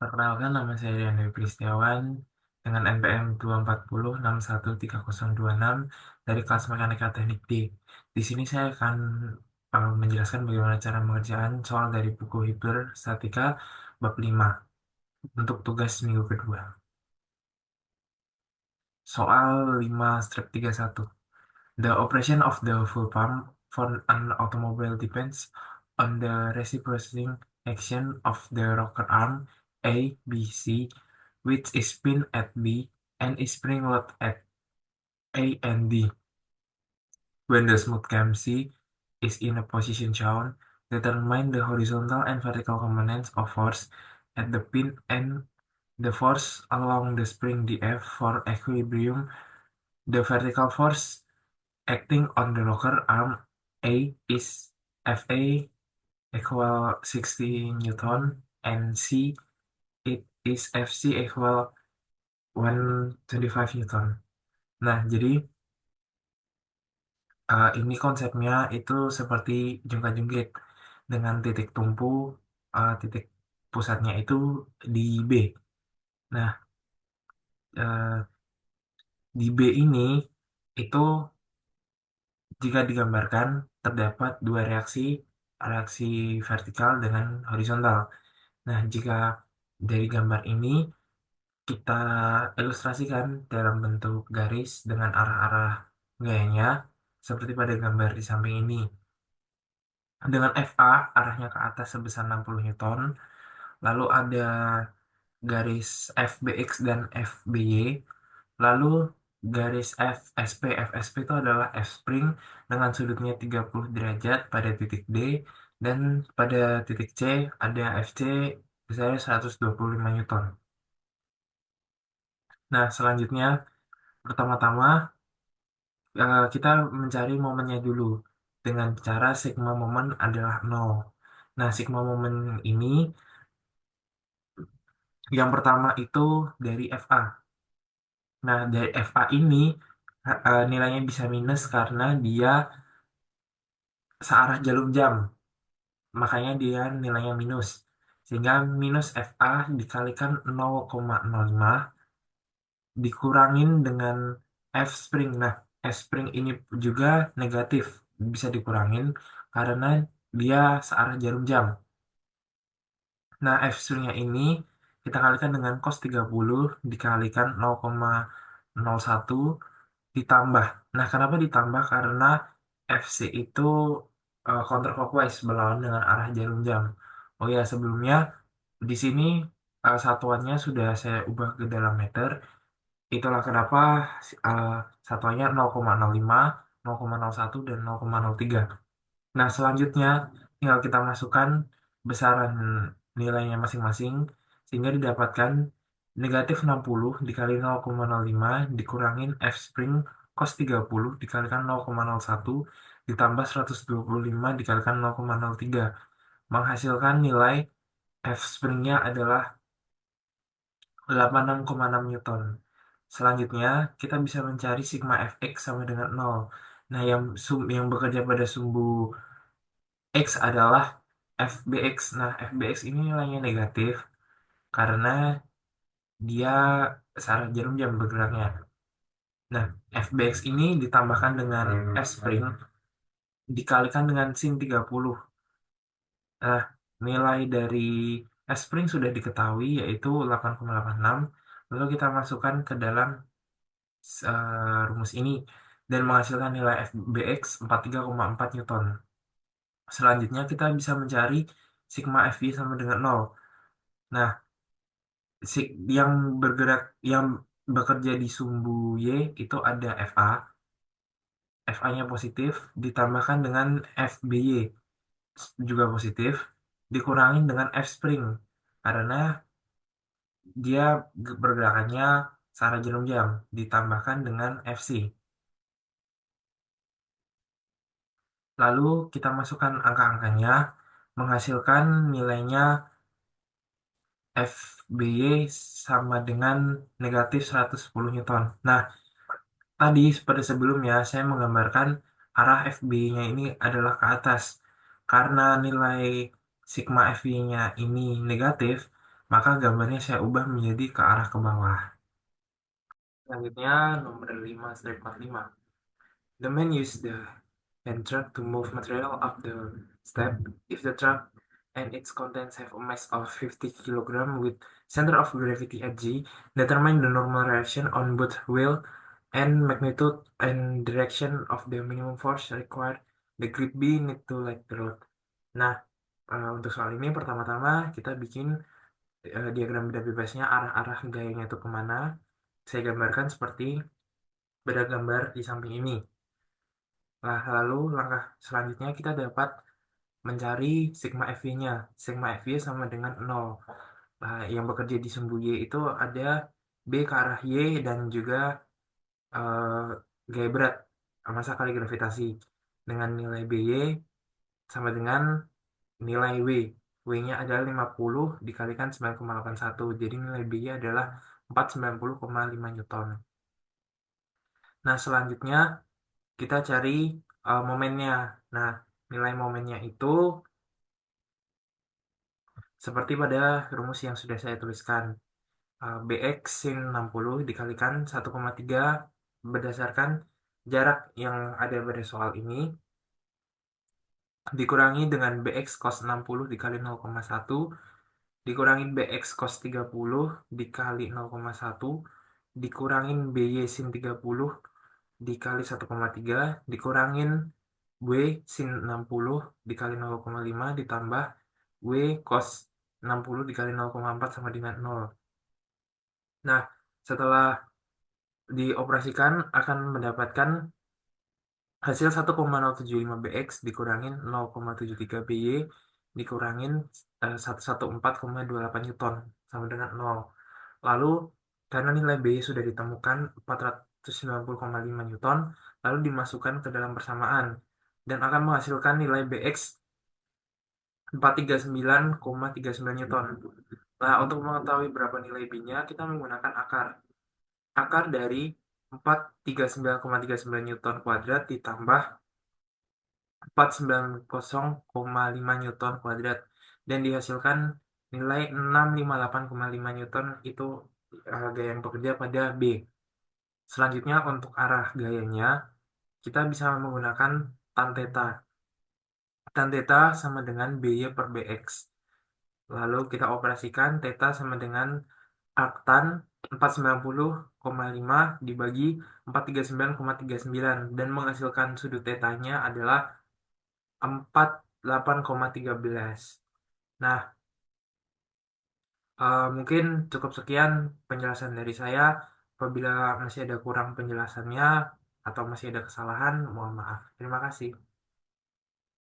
Perkenalkan, nama saya Rian Pristiawan dengan NPM 240613026 dari kelas Mekanika Teknik D. Di sini saya akan menjelaskan bagaimana cara mengerjakan soal dari buku Hibber Statika bab 5 untuk tugas minggu kedua. Soal 5-31. The operation of the fuel pump for an automobile depends on the reciprocating action of the rocker arm A, B, C, which is pinned at B and is spring loaded at A and D. When the smooth cam C is in a position shown, determine the horizontal and vertical components of force at the pin and the force along the spring DF for equilibrium. The vertical force acting on the rocker arm A is Fa equal 60 Newton and C it is Fc equal 125 Newton. Nah, jadi ini konsepnya itu seperti jungkat-jungkit dengan titik tumpu, titik pusatnya itu di B. Nah, eh, di B ini itu jika digambarkan terdapat dua reaksi, reaksi vertikal dengan horizontal. Nah, jika dari gambar ini kita ilustrasikan dalam bentuk garis dengan arah-arah gayanya, seperti pada gambar di samping ini. Dengan FA arahnya ke atas sebesar 60 Newton, lalu ada garis FBX dan FBY, lalu garis FSP. FSP itu adalah F spring dengan sudutnya 30 derajat pada titik D, dan pada titik C ada FC besarnya 125 Newton. Nah, selanjutnya pertama-tama kita mencari momennya dulu dengan cara sigma momen adalah 0. Nah, sigma momen ini yang pertama itu dari FA. Nah, dari FA ini nilainya bisa minus karena dia searah jarum jam. Makanya dia nilainya minus. Sehingga minus FA dikalikan 0,05 dikurangin dengan F spring. Nah, F spring ini juga negatif. Bisa dikurangin karena dia searah jarum jam. Nah, F springnya ini kita kalikan dengan cos 30 dikalikan 0,01 ditambah. Nah, kenapa ditambah? Karena FC itu counterclockwise berlawan dengan arah jarum jam. Oh ya, sebelumnya di sini satuannya sudah saya ubah ke dalam meter. Itulah kenapa uh, satuannya 0,05, 0,01, dan 0,03. Nah, selanjutnya tinggal kita masukkan besaran nilainya masing-masing sehingga didapatkan negatif 60 dikali 0,05 dikurangin F spring cos 30 dikalikan 0,01 ditambah 125 dikalikan 0,03 menghasilkan nilai F springnya adalah 86,6 Newton. Selanjutnya, kita bisa mencari sigma Fx sama dengan 0. Nah, yang bekerja pada sumbu X adalah FBX. Nah, FBX ini nilainya negatif karena dia searah jarum jam bergeraknya. Nah, FBX ini ditambahkan dengan F spring dikalikan dengan sin 30. Nah, nilai dari F spring sudah diketahui yaitu 8,86. Lalu kita masukkan ke dalam rumus ini dan menghasilkan nilai FBX 43,4 Newton. Selanjutnya kita bisa mencari sigma FY sama dengan 0. Nah, yang bergerak yang bekerja di sumbu Y itu ada FA. FA-nya positif ditambahkan dengan FBY juga positif dikurangin dengan F spring karena dia pergerakannya searah jarum jam ditambahkan dengan FC. Lalu kita masukkan angka-angkanya menghasilkan nilainya FBY sama dengan negatif 110 Newton. Nah, tadi seperti sebelumnya saya menggambarkan arah FB-nya ini adalah ke atas. Karena nilai sigma FB-nya ini negatif, maka gambarnya saya ubah menjadi ke arah ke bawah. Selanjutnya nomor 5/45. The man used the hand truck to move material up the step. If the truck and its contents have a mass of 50 kilograms with center of gravity at G, determine the normal reaction on both wheel and magnitude and direction of the minimum force required. The grip B need to like the road. Nah, untuk soal ini pertama-tama kita bikin diagram beda bebasnya, arah-arah gayanya itu kemana. Saya gambarkan seperti pada gambar di samping ini. Nah, lalu langkah selanjutnya kita dapat mencari sigma FV-nya. Sigma FV sama dengan 0. Nah, yang bekerja di sumbu Y itu ada B ke arah Y dan juga eh, gaya berat, massa kali gravitasi. Dengan nilai BY sama dengan nilai W. W-nya adalah 50 dikalikan 9,81. Jadi nilai B-nya adalah 490,5 Newton. Nah, selanjutnya kita cari momennya. Nah, nilai momennya itu seperti pada rumus yang sudah saya tuliskan. Bx sin 60 dikalikan 1,3 berdasarkan jarak yang ada pada soal ini dikurangi dengan bx cos 60 dikali 0,1 dikurangin bx cos 30 dikali 0,1 dikurangin by sin 30 dikali 1,3 dikurangin W sin 60 dikali 0,5 ditambah W cos 60 dikali 0,4 sama dengan 0. Nah, setelah dioperasikan akan mendapatkan hasil 1,075 Bx dikurangin 0,73 By dikurangin 114,28 Newton sama dengan 0. Lalu karena nilai By sudah ditemukan 490,5 Newton, lalu dimasukkan ke dalam persamaan dan akan menghasilkan nilai Bx 439,39 Newton. Nah, untuk mengetahui berapa nilai B-nya, kita menggunakan akar. Akar dari 439,39 Newton kuadrat ditambah 490,5 Newton kuadrat. Dan dihasilkan nilai 658,5 Newton itu gaya yang bekerja pada B. Selanjutnya untuk arah gayanya, kita bisa menggunakan tan theta. Tan theta sama dengan BY per BX. Lalu kita operasikan theta sama dengan arctan 490,5 dibagi 439,39 dan menghasilkan sudut tetanya adalah 48,13. Nah, mungkin cukup sekian penjelasan dari saya. Apabila masih ada kurang penjelasannya atau masih ada kesalahan, mohon maaf. Terima kasih.